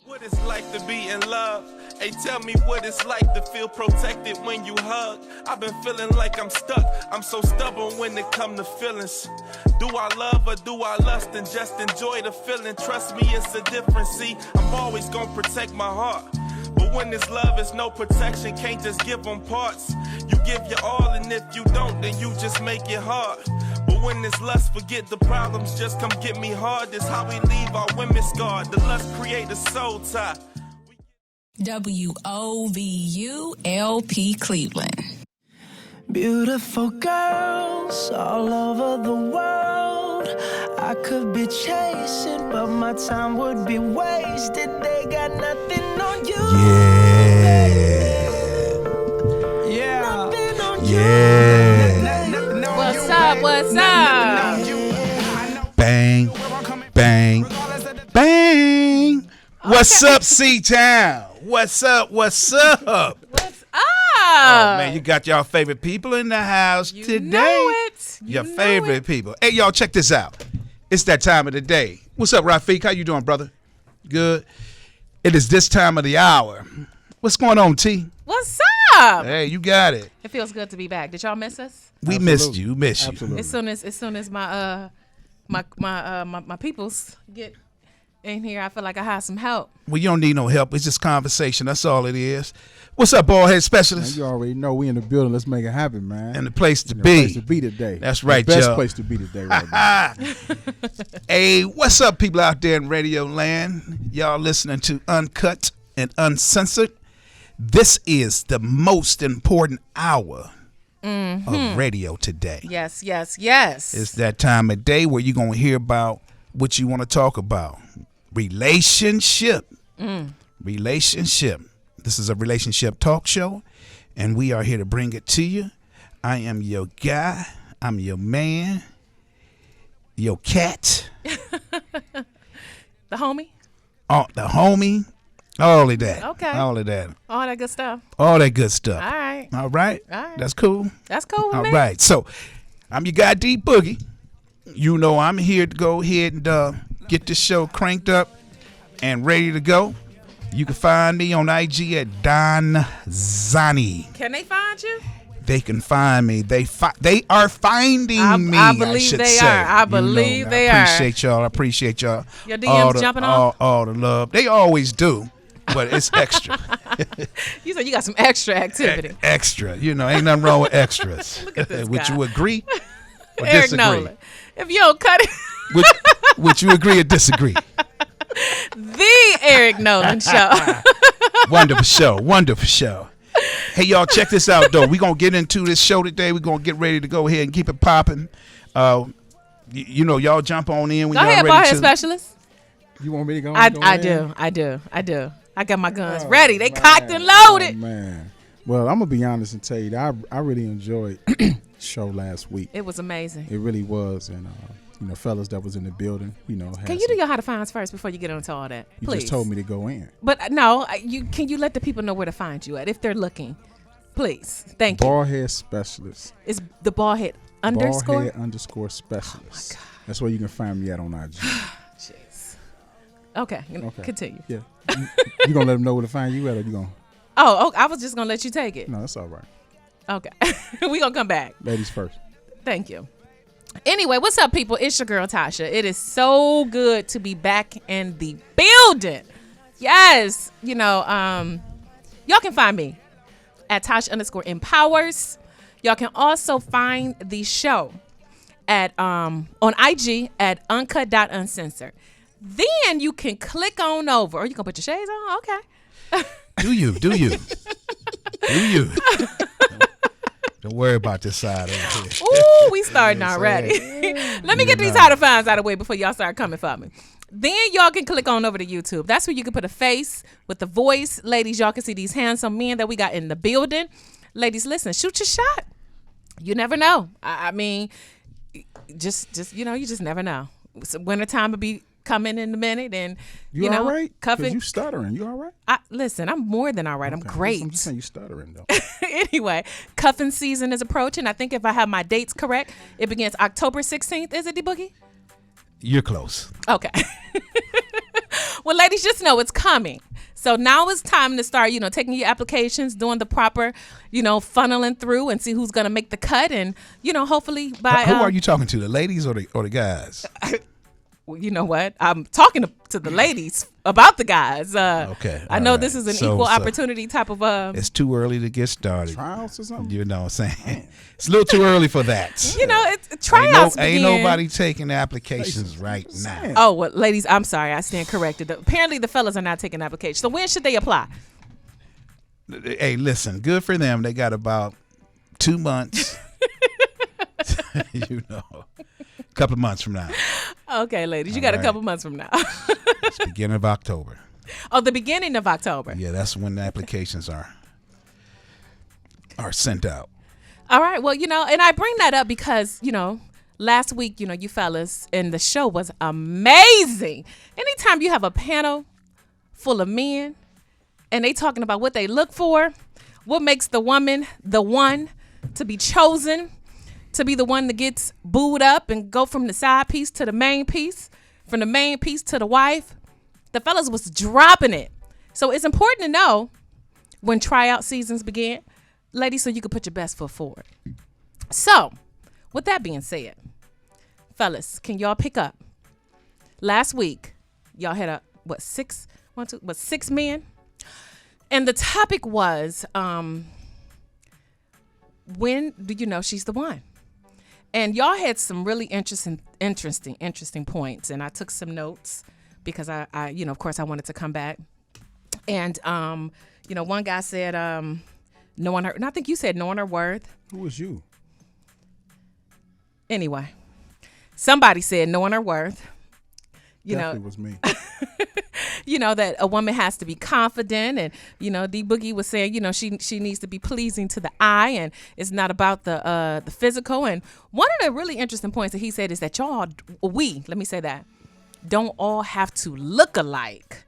What it's like to be in love. Hey, tell me what it's like to feel protected when you hug. I've been feeling like I'm stuck. I'm so stubborn when it come to feelings. Do I love or do I lust and just enjoy the feeling? Trust me, it's a difference. See, I'm always gonna protect my heart. But when this love is no protection, can't just give them parts. You give your all, and if you don't, then you just make it hard. But when this lust, forget the problems, just come get me hard. This how we leave our women scarred. The lust create a soul tie. WOVU-LP Cleveland. Beautiful girls all over the world. I could be chasing, but my time would be wasted. They got nothing on you. Yeah. Nothing on Yeah. What's up? What's up? Bang, bang, bang. What's up, C-Town? What's up? What's up? What's up? Oh, man, you got y'all favorite people in the house today. Know it. Your favorite people. Hey, y'all, check this out. It's that time of the day. What's up, Rafiq? How you doing, brother? Good. It is this time of the hour. What's going on, T? What's up? Hey, you got it. It feels good to be back. Did y'all miss us? We missed you. Miss you. Absolutely. As soon as my peoples get in here, I feel like I have some help. Well, you don't need no help. It's just conversation. That's all it is. What's up, ballhead Man, specialist? you already know we in the building. Let's make it happen, man. And the place to The be. place to be today. That's right, the best y'all. place to be today right now. Hey, what's up, people out there in radio land? Y'all listening to Uncut and Uncensored. This is the most important hour of radio today. Yes, yes, yes. It's that time of day where you're going to hear about what you want to talk about. Relationship. Relationship. This is a relationship talk show, and we are here to bring it to you. I am your guy. I'm your man. Your cat. The homie? Oh, the homie. All of that. Okay. All of that. All that good stuff. All that good stuff. All right. All right. All right. That's cool. That's cool with All me. right. So, I'm your guy, D Boogie. You know I'm here to go ahead and get this show cranked up and ready to go. You can find me on IG at Don Zani. Can they find you? They can find me. They are finding me. I believe should they say. are. I believe they are. I appreciate y'all. Your DMs jumping off? All the love. They always do, but it's extra. You said you got some extra activity. Extra. You know, ain't nothing wrong with extras. Look at this Would guy. you agree or Eric disagree? Nolan. If you don't cut it, Would you agree or disagree? the Eric Nolan Show. Wonderful show. Wonderful show. Hey, y'all, check this out, though. We're going to get into this show today. We're going to get ready to go ahead and keep it popping. You know, y'all jump on in when Go y'all ahead, ready ballhead to. specialist. You want me to go? I in? do. I got my guns ready. They cocked and loaded. Oh, man. Well, I'm going to be honest and tell you that I really enjoyed the show last week. It was amazing. It really was. And, you know, fellas that was in the building, you know. Can you do your how to finds first before you get into all that? You Please. just told me to go in. But no, can you let the people know where to find you at if they're looking? Please. Thank you. Ballhead specialist. It's the ballhead underscore? Ballhead underscore specialist. Oh, my God. That's where you can find me at on IG. Jeez. Okay. Continue. Yeah. You going to let them know where to find you at, or you going to? Oh, I was just going to let you take it. No, that's all right. Okay. We going to come back. Ladies first. Thank you. Anyway, what's up, people? It's your girl, Tasha. It is so good to be back in the building. Yes. You know, y'all can find me at Tasha_empowers. Y'all can also find the show at on IG at Uncut.Uncensored. Then you can click on over. Or you can put your shades on? Okay. Do you? Don't worry about this side over here. Ooh, we starting already. Let me get these how to finds out of the way before y'all start coming for me. Then y'all can click on over to YouTube. That's where you can put a face with the voice. Ladies, y'all can see these handsome men that we got in the building. Ladies, listen, shoot your shot. You never know. I mean, just you know, you just never know. Wintertime will be coming in a minute, and you know, all right? cuffing. You stuttering. You all right? Listen, I'm more than all right. I'm great. I'm just saying you stuttering though. Anyway, cuffing season is approaching. I think if I have my dates correct, it begins October 16th. Is it, D Boogie? You're close. Okay. Well, ladies, just know it's coming. So now it's time to start, taking your applications, doing the proper, funneling through and see who's going to make the cut. And, hopefully by... Who are you talking to, the ladies or the guys? Well, you know what? I'm talking to the ladies about the guys. Okay. I know right. this is an equal opportunity type of... It's too early to get started. Trials or something? You know what I'm saying? It's a little too early for that. It's tryouts Ain't begin. Nobody taking applications right now. Oh, well, ladies, I'm sorry. I stand corrected. Apparently, the fellas are not taking applications. So when should they apply? Hey, listen, good for them. They got about 2 months. A couple of months from now. Okay, ladies, you got a couple months from now. It's beginning of October. Oh, the beginning of October. Yeah, that's when the applications are sent out. All right. Well, and I bring that up because, last week, you fellas, and the show was amazing. Anytime you have a panel full of men and they talking about what they look for, what makes the woman the one to be chosen, to be the one that gets booed up and go from the side piece to the main piece, from the main piece to the wife, the fellas was dropping it. So it's important to know when tryout seasons begin, ladies, so you can put your best foot forward. So, with that being said, fellas, can y'all pick up? Last week, y'all had six men? And the topic was, when do you know she's the one? And y'all had some really interesting points. And I took some notes because I of course I wanted to come back. And, one guy said, knowing her, and I think you said knowing her worth. Who was you? Anyway, somebody said knowing her worth. Definitely was me. That a woman has to be confident, and D Boogie was saying, she needs to be pleasing to the eye, and it's not about the physical. And one of the really interesting points that he said is that let me say that, don't all have to look alike.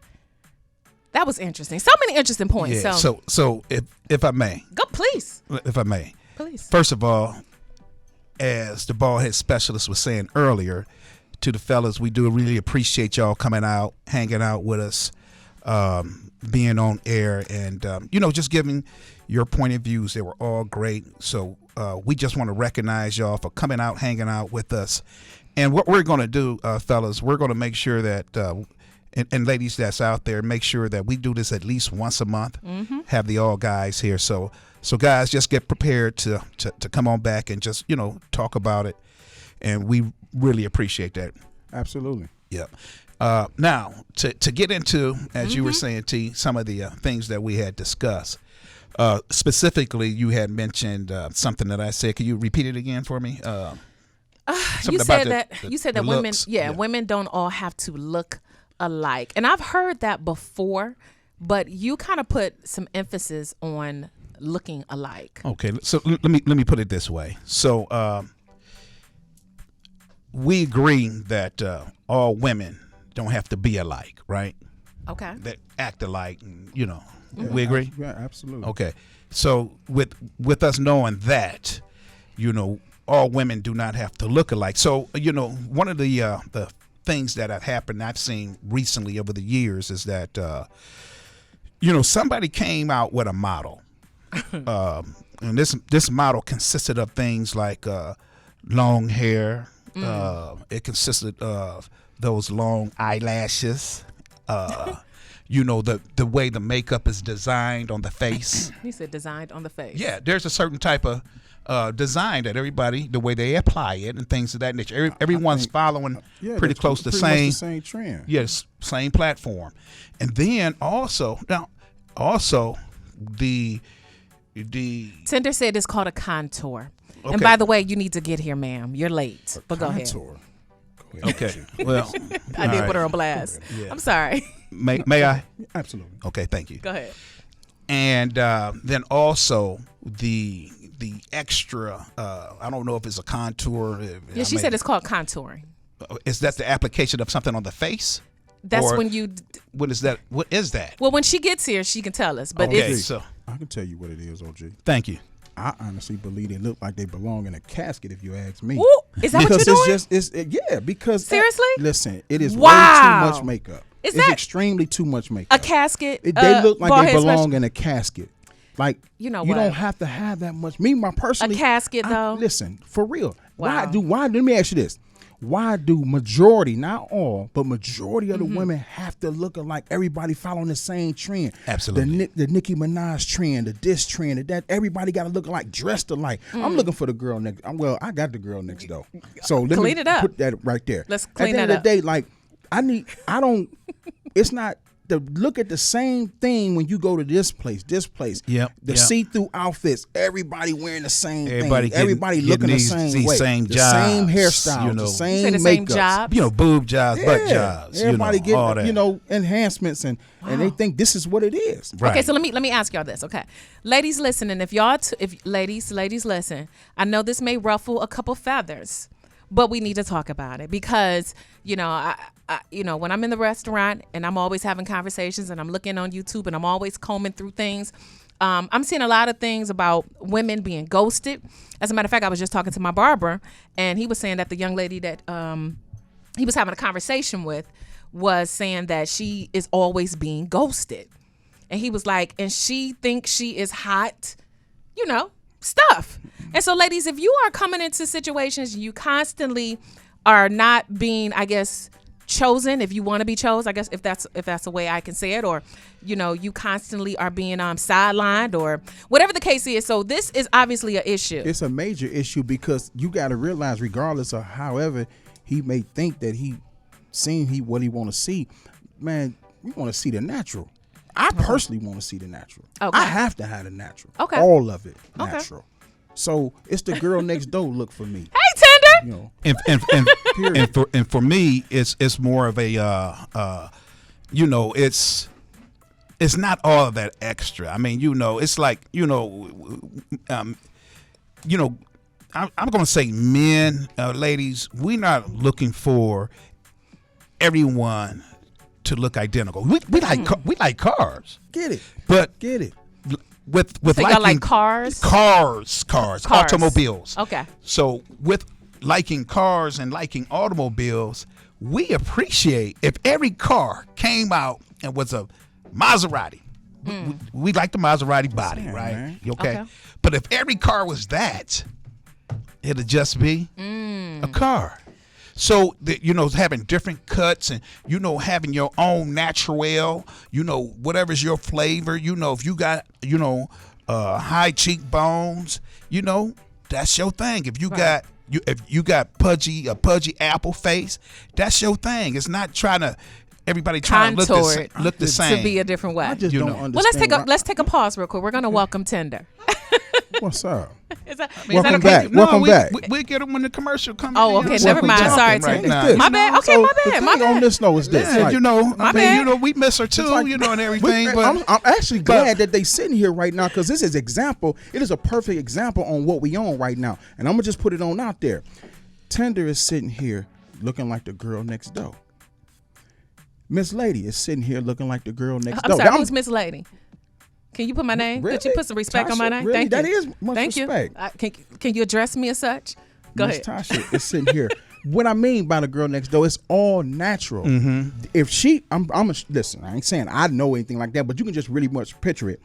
That was interesting. So many interesting points. Yeah. So if I may, go please. If I may, please. First of all, as the bald head specialist was saying earlier, to the fellas, we do really appreciate y'all coming out, hanging out with us, being on air, and just giving your point of views. They were all great. So we just want to recognize y'all for coming out, hanging out with us. And what we're going to do, fellas, we're going to make sure that, and ladies that's out there, make sure that we do this at least once a month. Mm-hmm. Have the all guys here. So guys, just get prepared to come on back and just talk about it. And we really appreciate that. Absolutely. Yeah. Now, to get into, as you were saying, T, some of the things that we had discussed. Specifically, you had mentioned something that I said. Could you repeat it again for me? You said that women, women don't all have to look alike. And I've heard that before, but you kind of put some emphasis on looking alike. Okay. So let me put it this way. So, we agree that all women don't have to be alike, right? Okay. That act alike, we agree? Yeah, absolutely. Okay. So with us knowing that, all women do not have to look alike. So, one of the things that have happened, I've seen recently over the years is that, somebody came out with a model. And this model consisted of things like long hair. It consisted of those long eyelashes, the way the makeup is designed on the face. He said designed on the face. Yeah, there's a certain type of design that everybody, the way they apply it and things of that nature. Everyone's following pretty close to the same trend. Yes, same platform. And then also the Tinder said it's called a contour. Okay. And by the way, you need to get here, ma'am. You're late. But go ahead. Okay. Well, I did put her on blast. Yeah. I'm sorry. May I? Absolutely. Okay, thank you. Go ahead. And then also the extra, I don't know if it's a contour. Yeah, she said it's called contouring. Is that the application of something on the face? That's when you... What is that? What is that? Well, when she gets here, she can tell us. But okay, it's... So I can tell you what it is, OG. Thank you. I honestly believe they look like they belong in a casket, if you ask me. Ooh, is that what you're doing? Because seriously? Listen, it is wow. way too much makeup. Is it's that extremely too much makeup. a casket? They look like bald they head belong special? in a casket. Like You know you what? don't have to have that much. Me, my personally, A casket, though? Listen, for real. Wow. Why? Let me ask you this. Why do majority, not all, but majority of the women have to look like everybody following the same trend? Absolutely. The Nicki Minaj trend, the diss trend, that everybody got to look like, dressed alike. I'm looking for the girl next. Well, I got the girl next door. So let Clean me it up. put that right there. Let's clean At that the end up. of the day, like it's not. To look at the same thing when you go to this place. Yep, The yep. see-through outfits. Everybody wearing the same Everybody thing. getting- Everybody getting looking these the same way. same the jobs, same hairstyles. you know. The You same say the same makeups. job? Boob jobs, butt Yeah. jobs. Everybody getting all getting that. enhancements and they think this is what it is. Right. Okay, so let me ask y'all this. Okay, ladies, listening. If y'all, ladies, listen. I know this may ruffle a couple feathers, but we need to talk about it because when I'm in the restaurant and I'm always having conversations and I'm looking on YouTube and I'm always combing through things. I'm seeing a lot of things about women being ghosted. As a matter of fact, I was just talking to my barber and he was saying that the young lady that he was having a conversation with was saying that she is always being ghosted. And he was like, and she thinks she is hot, stuff. And so, ladies, if you are coming into situations, you constantly are not being, I guess, chosen, if you want to be chosen, I guess, if that's a way I can say it, or, you constantly are being sidelined or whatever the case is. So this is obviously an issue. It's a major issue because you got to realize, regardless of however he may think that he seen what he want to see, man, you want to see the natural. I personally want to see the natural. Okay. I have to have the natural. Okay. All of it Okay. natural. So it's the girl next door look for me. Hey, Tinder. And for me, it's more of a it's not all of that extra. I mean, it's like I'm gonna say men, ladies, we're not looking for everyone to look identical. We like cars. Get it. But Get it. with So y'all like cars? cars, automobiles. Okay. So with liking cars and liking automobiles, we appreciate if every car came out and was a Maserati. We like the Maserati body, right? man. Okay. But if every car was that, it'd just be a car. So having different cuts and having your own natural, whatever's your flavor, if you got high cheekbones, that's your thing. If you got a pudgy apple face, that's your thing. It's not trying to everybody trying to look the same to be a different way. I just don't understand. Well, let's take a pause real quick. We're gonna welcome Tinder. What's up? Is that Welcome okay? back. Welcome back. We get them when the commercial comes. Oh, okay. Never mind. Sorry, right Tinder. now. My bad. Okay, my The bad. My thing on bad. this note is this. Yeah, like, bad. we miss her too, and everything. But I'm actually glad that they sitting here right now because this is example. It is a perfect example on what we on right now, and I'm gonna just put it on out there. Tinder is sitting here looking like the girl next door. Miss Lady is sitting here looking like the girl next I'm door. sorry. Who's Miss Lady? Can you put my name? Really? Could you put some respect on my Tasha, name? really? Thank you. That is much Thank respect. you. Can you address me as such? Go Miss ahead. Tasha is sitting here. What I mean by the girl next door, it's all natural. If she, listen, I ain't saying I know anything like that, but you can just really much picture it.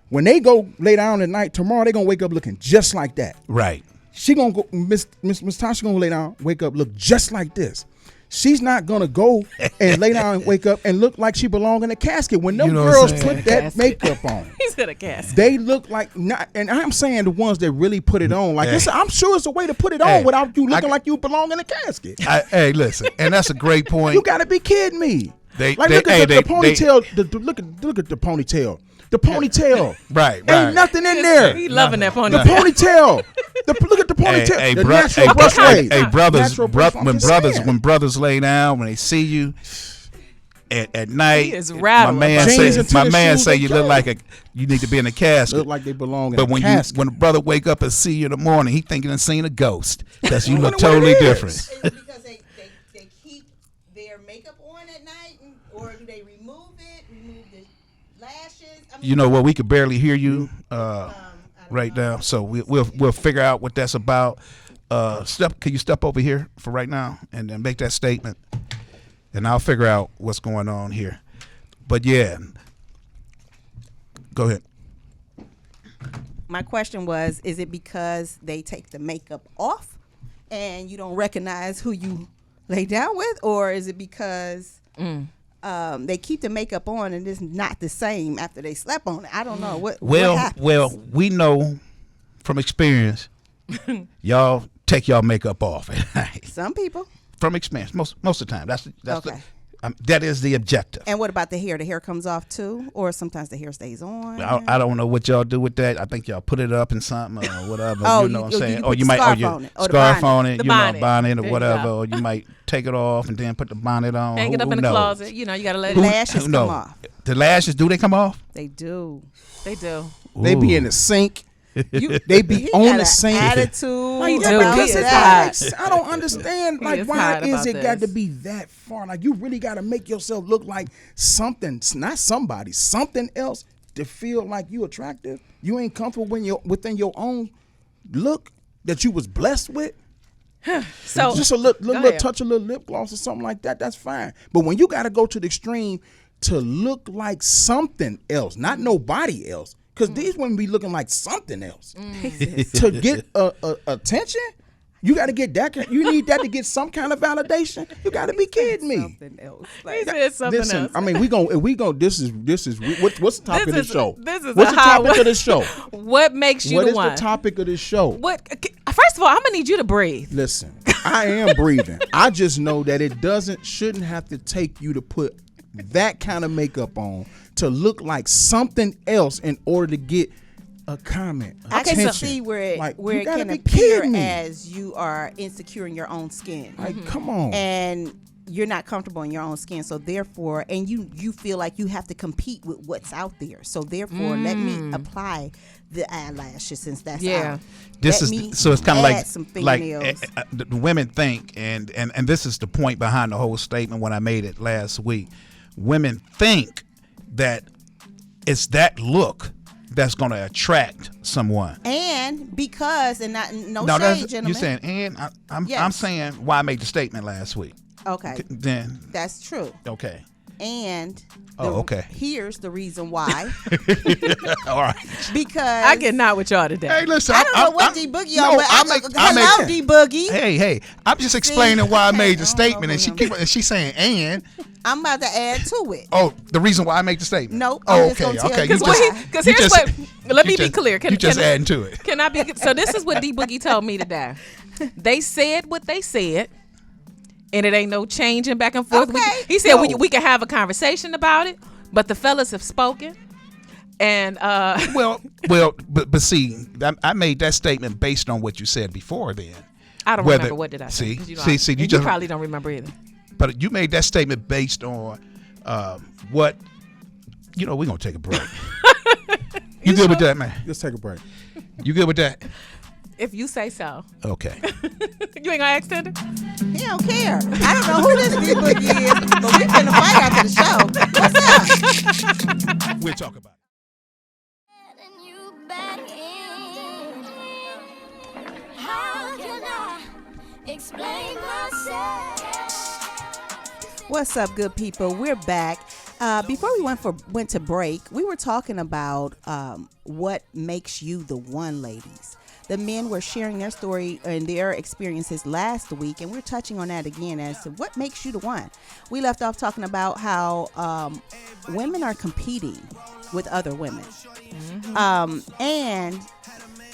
When they go lay down at night, tomorrow they gonna wake up looking just like that. right. She gonna go, Miss Tasha gonna lay down, wake up, look just like this. She's not gonna go and lay down and wake up and look like she belong in a casket. When them You know what girls I'm saying? put that makeup on, He said a casket. they look like not. And I'm saying the ones that really put it on, like I'm sure it's a way to put it on Hey, without you looking like you belong in a casket. Hey, listen, and that's a great point. You gotta be kidding me. They- Like they- look at hey, the they- ponytail. Look at the ponytail. The ponytail. Right, Ain't right. nothing in there. He loving that The ponytail. ponytail. Look at the ponytail. The natural brush wave. Hey, brothers, Natural brush- I'm just saying. when brothers lay down, when they see you at night, He is rattled. my man Jeans and say tennis shoes, you they look go. like you need to be in a casket. Look like they belong in But a when casket. when a brother wake up and see you in the morning, he thinking he seen a ghost because you I look wonder what totally it is. different. Is it because they keep their makeup on at night, or do they remove the lashes? I mean, You know what? We could barely hear you right now, so we'll figure out what that's about. Can you step over here for right now and then make that statement? and I'll figure out what's going on here. But yeah, go ahead. My question was, is it because they take the makeup off and you don't recognize who you lay down with, or is it because they keep the makeup on and it's not the same after they slept on it? I don't know. What happens? Well, we know from experience, y'all take y'all makeup off. Some people. From experience, most of the time. That's Okay. that is the objective. And what about the hair? The hair comes off too, or sometimes the hair stays on. I don't know what y'all do with that. I think y'all put it up in something or whatever. Oh, you know what I'm saying? Or you might scarf on it, or the scarf bonnet. on it, The you bonnet. know, bonnet or There you whatever. go. Or you might take it off and then put the bonnet on. Hang it up Who in the knows? closet. You know, you got to let The it. lashes Who come knows? off. The lashes, do they come off? They do. They do. They be Ooh. in the sink. You, They be he on got the a sink. attitude. Like, Dude, yeah, he because is it's hot. like, I don't understand. He Like, is why hot is about it got to this. be that far? Like, you really got to make yourself look like something, not somebody, something else to feel like you attractive. You ain't comfortable within your own look that you was blessed with. So Just a go little ahead. touch of little lip gloss or something like that, that's fine. But when you got to go to the extreme to look like something else, not nobody else, because these women be looking like something else to get attention. You got to get that. You need that to get some kind of validation. You got to be kidding me. Something else. He said something Listen, else. I mean, we go. This is what's the topic of This the show? this is What's a the hot topic one. of the show? What makes you What the is one? the topic of the show? What? First of all, I'm gonna need you to breathe. Listen, I am breathing. I just know that it shouldn't have to take you to put that kind of makeup on to look like something else in order to get a comment. I can attention. see where it Like, where you it gotta can be appear kidding me. as you are insecure in your own skin, Like, come on. and you're not comfortable in your own skin. So therefore, and you feel like you have to compete with what's out there. So therefore, let me apply the eyelashes since that's Yeah. out. This Let me is so it's kind of add like some like fingernails. the women think, and this is the point behind the whole statement when I made it last week. Women think that it's that look that's going to attract someone. And because and not no No, shade, gentlemen. you're saying, and I'm Yes. saying why I made the statement last week. Okay, Then that's true. okay, And okay. here's the reason why. all right. Because I get not with y'all today. Hey, listen, I don't know what D Boogie on, but hello D Boogie. Hey, I'm just explaining why I okay, made the I don't statement, know and who him. she's saying, and I'm about to add to it. the reason why I make the statement. Nope, Oh, I'm just okay, gonna tell okay. you why. Because you here's just- what. Let me you be just- clear. You just adding to it. Can I be? So this is what D Boogie told me today. They said what they said, and it ain't no changing back and forth. Okay. He said No. we can have a conversation about it, but the fellas have spoken, and Well, but see, I made that statement based on what you said before. Then, I don't whether- remember what did I say. see, 'Cause you know see, and you you just- probably don't remember either. but you made that statement based on what. You know, we're gonna take a break. You good with that, man? Let's take a break. You good with that? If you say so. Okay. You ain't gonna ask Tinder? He don't care. I don't know who this D Boogie is, but we finna fight after the show. What's up? We'll talk about it. Letting you back in. How can I explain myself? What's up, good people? We're back. Before we went to break, we were talking about what makes you the one, ladies. The men were sharing their story and their experiences last week, and we're touching on that again as to what makes you the one. We left off talking about how women are competing with other women. And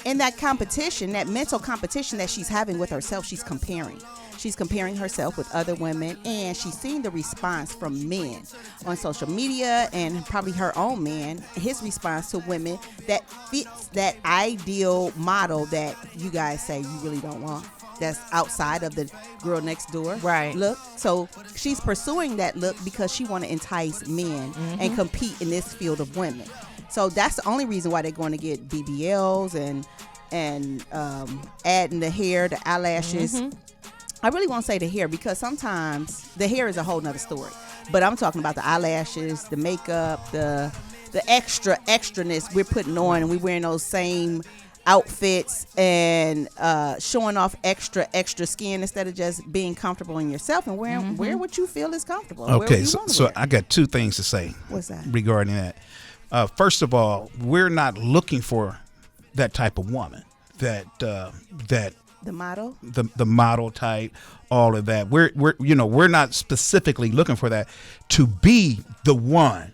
in that competition, that mental competition that she's having with herself, she's comparing. She's comparing herself with other women, and she's seeing the response from men on social media and probably her own man, his response to women that fits that ideal model that you guys say you really don't want. That's outside of the girl next door Right. look. So she's pursuing that look because she want to entice men and compete in this field of women. So that's the only reason why they're going to get BBLs and adding the hair, the eyelashes. I really won't say the hair because sometimes the hair is a whole nother story. But I'm talking about the eyelashes, the makeup, the extraness we're putting on, and we're wearing those same outfits and showing off extra skin instead of just being comfortable in yourself and wearing wear what you feel is comfortable. Okay, so I got two things to say. What's that? Regarding that? First of all, we're not looking for that type of woman. That The model? The model type, all of that. We're not specifically looking for that to be the one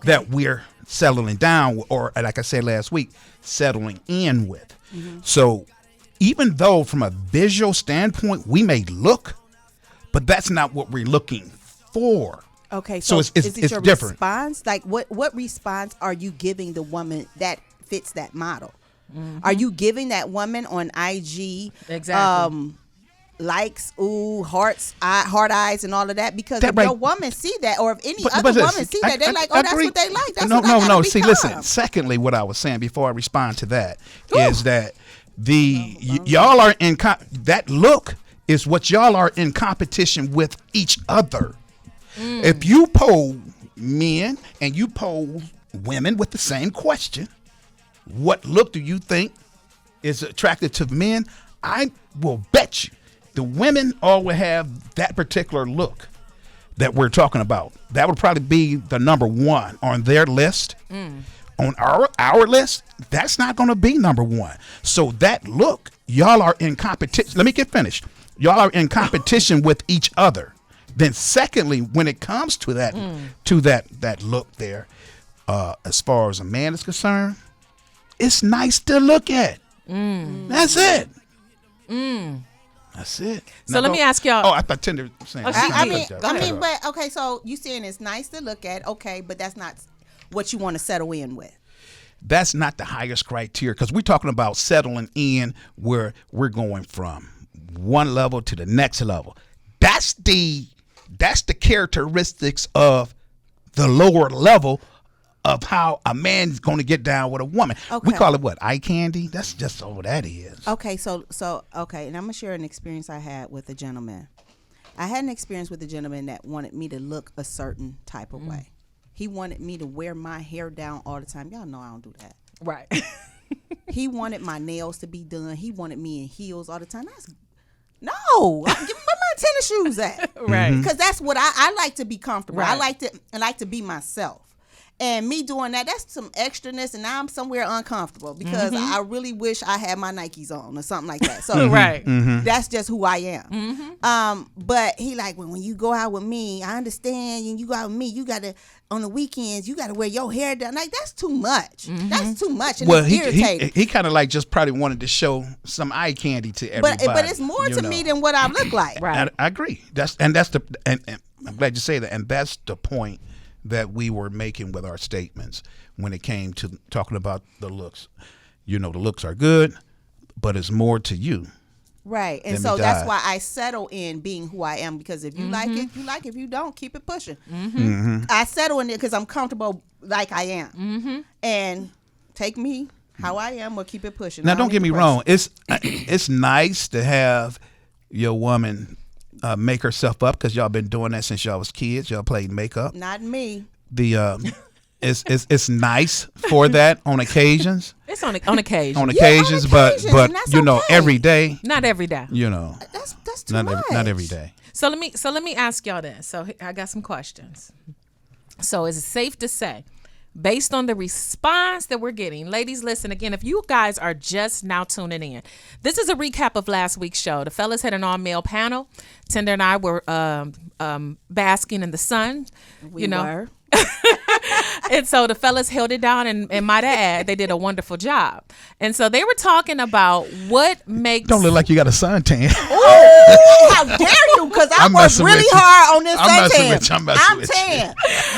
that we're settling down with, or like I said last week, settling in with. So even though from a visual standpoint we may look, but that's not what we're looking for. Okay, so it's is it your different. response? Like what response are you giving the woman that fits that model? Are you giving that woman on IG Exactly. likes, hearts, heart eyes, and all of that? Because That if right. your woman see that, or if any But other listen, woman see that, they're like, oh, that's agree. what they like. That's no, what I gotta See, become. listen. Secondly, what I was saying before I respond to that is that y'all are in that look is what y'all are in competition with each other. If you poll men and you poll women with the same question, what look do you think is attractive to men? I will bet you the women all will have that particular look that we're talking about. That would probably be the number one on their list. On our list, that's not going to be number one. So that look, y'all are in competition. Let me get finished. Y'all are in competition with each other. Then secondly, when it comes to that that look there, as far as a man is concerned, it's nice to look at. That's it. That's it. So let me ask y'all. Oh, I thought Tinder was saying. But okay, so you saying it's nice to look at, okay, but that's not what you want to settle in with. That's not the highest criteria, because we're talking about settling in where we're going from one level to the next level. That's the characteristics of the lower level of how a man's going to get down with a woman. Okay. We call it what? Eye candy? That's just all that is. Okay, so okay, and I'm gonna share an experience I had with a gentleman. I had an experience with a gentleman that wanted me to look a certain type of way. He wanted me to wear my hair down all the time. Y'all know I don't do that. Right. He wanted my nails to be done. He wanted me in heels all the time. Where my tennis shoes at? Right. Because that's what I like to be comfortable. Right. I like to be myself. And me doing that, that's some extraness, and now I'm somewhere uncomfortable because I really wish I had my Nikes on or something like that. So Right. that's just who I am. But he like, when you go out with me, I understand, and you go out with me, you got to, on the weekends, you got to wear your hair down. Like, that's too much. That's too much, and Well, it's irritating. he kind of like just probably wanted to show some eye candy to everybody. But it's more to me than what I look like. Right. And I agree. And I'm glad you say that. And that's the point that we were making with our statements when it came to talking about the looks. The looks are good, but it's more to you. Right. And Let so me that's die. why I settle in being who I am, because if you like it, you like it. If you don't, keep it pushing. I settle in it because I'm comfortable like I am. And take me how I am or keep it pushing. Now, I don't get need me to wrong. It's nice to have your woman make herself up, because y'all been doing that since y'all was kids. Y'all played makeup. Not me. It's nice for that on occasions. It's on occasion. On occasions, but and that's okay. every day. Not every day. That's too much. Not every day. So let me ask y'all this. So I got some questions. So is it safe to say, based on the response that we're getting, ladies, listen again, if you guys are just now tuning in, this is a recap of last week's show. The fellas had an all-male panel. Tinder and I were basking in the sun. We were. And so the fellas held it down, and might I add, they did a wonderful job. And so they were talking about what makes... Don't look like you got a suntan. How dare you? Because I I'm worked messing really with you. I'm on this I'm messing suntan. with you. I'm messing with you. tan.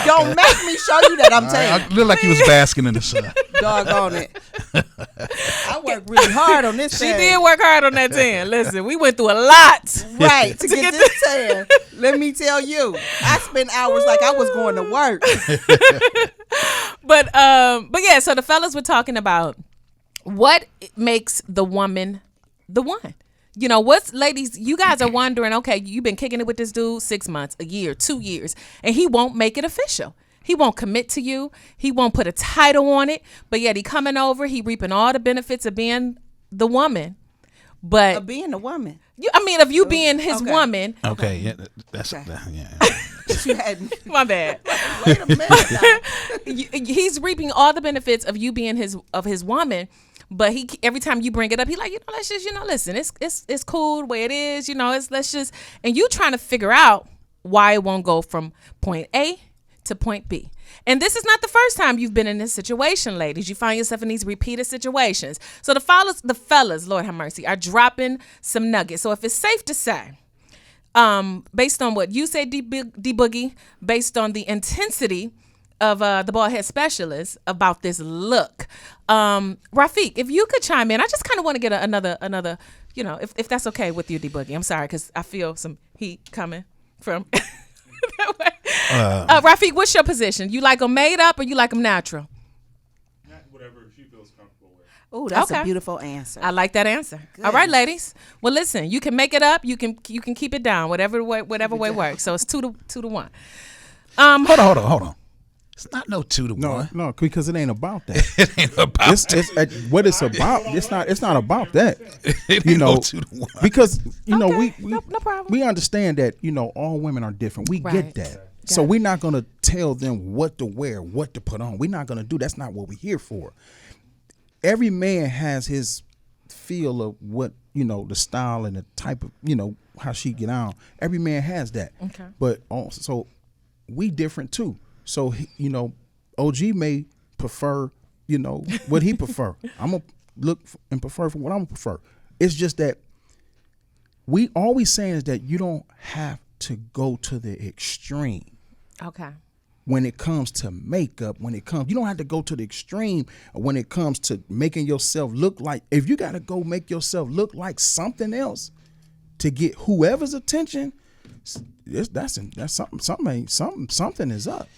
Don't make me show you that I'm tan. I look like you was basking in the sun. Doggone it. I worked really hard on this She tan. did work hard on that tan. Listen, we went through a lot. Right, to get this tan. Let me tell you, I spent hours like I was going to work. But yeah, so the fellas were talking about what makes the woman the one. What's, ladies, you guys are wondering, okay, you've been kicking it with this dude 6 months, a year, 2 years, and he won't make it official. He won't commit to you. He won't put a title on it. But yet he coming over. He reaping all the benefits of being the woman. But Of being a woman. of you being his woman. Okay, yeah, that's Okay. yeah. You had, My bad. wait a minute now. He's reaping all the benefits of you being his woman. But he every time you bring it up, he like, let's just, listen, it's cool the way it is, let's just, and you trying to figure out why it won't go from point A to point B. And this is not the first time you've been in this situation, ladies. You find yourself in these repeated situations. So the fellas, Lord have mercy, are dropping some nuggets. So if it's safe to say, based on what you say, D Boogie, based on the intensity of the bald head specialist about this look, Rafiq, if you could chime in, I just kind of want to get another, if that's okay with you, D Boogie. I'm sorry because I feel some heat coming from that way. Rafiq, what's your position? You like them made up or you like them natural? Whatever she feels comfortable with. Oh, that's Okay. a beautiful answer. I like that answer. All right, ladies. Well, listen, you can make it up. You can keep it down. Whatever way works. So it's 2 to 1. Hold on. It's not no 2 to 1. No, because it ain't about that. It ain't about It's what it's about. It's not about that. it. You Ain't know, no 2 to 1. because Okay, we no problem. we understand that all women are different. We Right. get that. So we're not gonna tell them what to wear, what to put on. We're not gonna do. That's not what we're here for. Every man has his feel of what the style and the type of how she get on. Every man has that. Okay. But also we different too. So OG may prefer what he prefer. I'm gonna look and prefer for what I'm gonna prefer. It's just that we always saying is that you don't have to go to the extreme Okay. when it comes to makeup. You don't have to go to the extreme when it comes to making yourself look like. If you gotta go make yourself look like something else to get whoever's attention, that's something is up.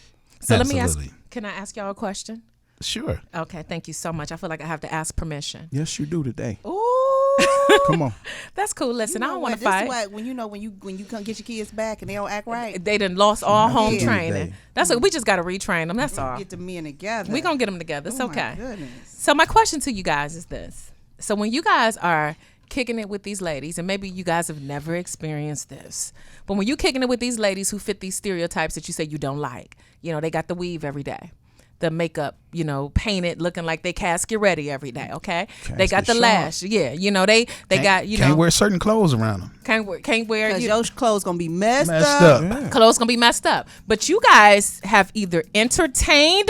So let me Absolutely. ask. Can I ask y'all a question? Sure. Okay. Thank you so much. I feel like I have to ask permission. Yes, you do today. Ooh. Come on. That's cool. Listen, I don't want to This is fight. why when you come get your kids back and they don't act right, They done lost all home Yeah. training. That's what we just got to retrain them. That's all. get the men together. We gonna get them together. It's Oh, my okay. goodness. So my question to you guys is this: so when you guys are kicking it with these ladies, and maybe you guys have never experienced this, but when you kicking it with these ladies who fit these stereotypes that you say you don't like, they got the weave every day, the makeup, painted, looking like they casket ready every day. Okay, they got the Casket lash. Yeah, they got Can't wear certain clothes around them. can't wear Because your clothes gonna be messed Messed up. up. clothes gonna be messed up. But you guys have either entertained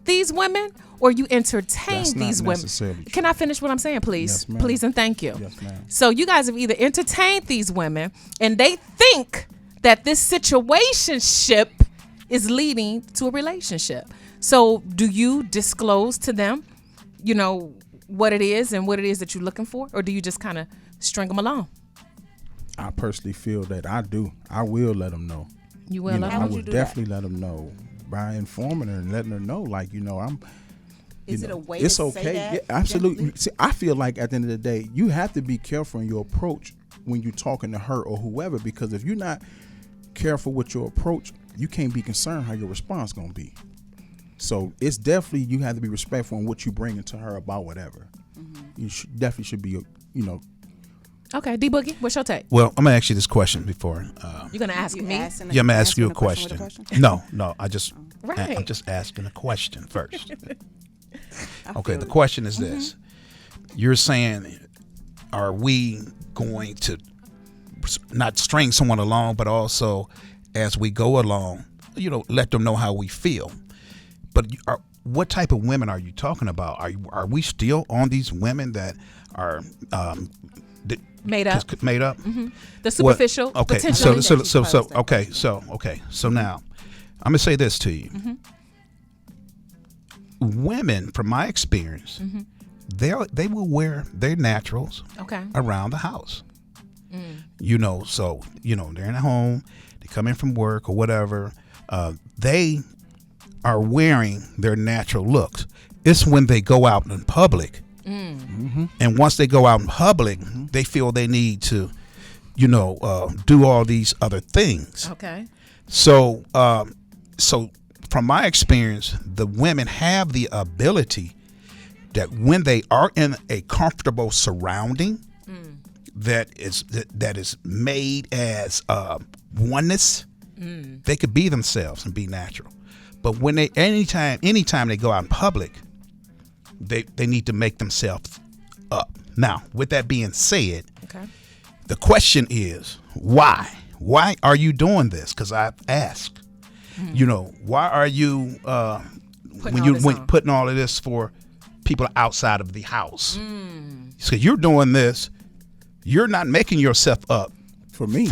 these women or you entertain That's not these women. necessarily Can I finish what I'm saying, please? Yes, ma'am. Please and thank you. Yes, ma'am. So you guys have either entertained these women and they think that this situationship is leading to a relationship. So do you disclose to them, what it is and what it is that you're looking for? Or do you just kind of string them along? I personally feel that I do. I will let them know. You will. I would you would do definitely let them know by informing her and letting her know, I'm. Is it a way It's to okay. say that? Yeah, absolutely. See, I feel like at the end of the day, you have to be careful in your approach when you're talking to her or whoever, because if you're not careful with your approach, you can't be concerned how your response gonna be. So it's definitely, you have to be respectful in what you bring into her about whatever. You definitely should be, Okay, D Boogie, what's your take? Well, I'm gonna ask you this question before. You're gonna ask You me? asking Yeah, I'm gonna ask asking you a with question. question? No, I'm Right. just asking a question first. Okay, the question is this: you're saying, are we going to not string someone along, but also as we go along, let them know how we feel? But what type of women are you talking about? Are we still on these women that are Made up. Made up? The superficial Okay, potential. so now I'm gonna say this to you. Women, from my experience, they will wear their naturals Okay. around the house. So they're in a home, they come in from work or whatever, they are wearing their natural looks. It's when they go out in public, and once they go out in public, they feel they need to do all these other things. Okay. So from my experience, the women have the ability that when they are in a comfortable surrounding that is made as oneness, they could be themselves and be natural. But when they anytime they go out in public, they need to make themselves up. Now, with that being said, the question is why? Why are you doing this? Because I've asked, why are you putting all of this for people outside of the house? So you're doing this. You're not making yourself up For me.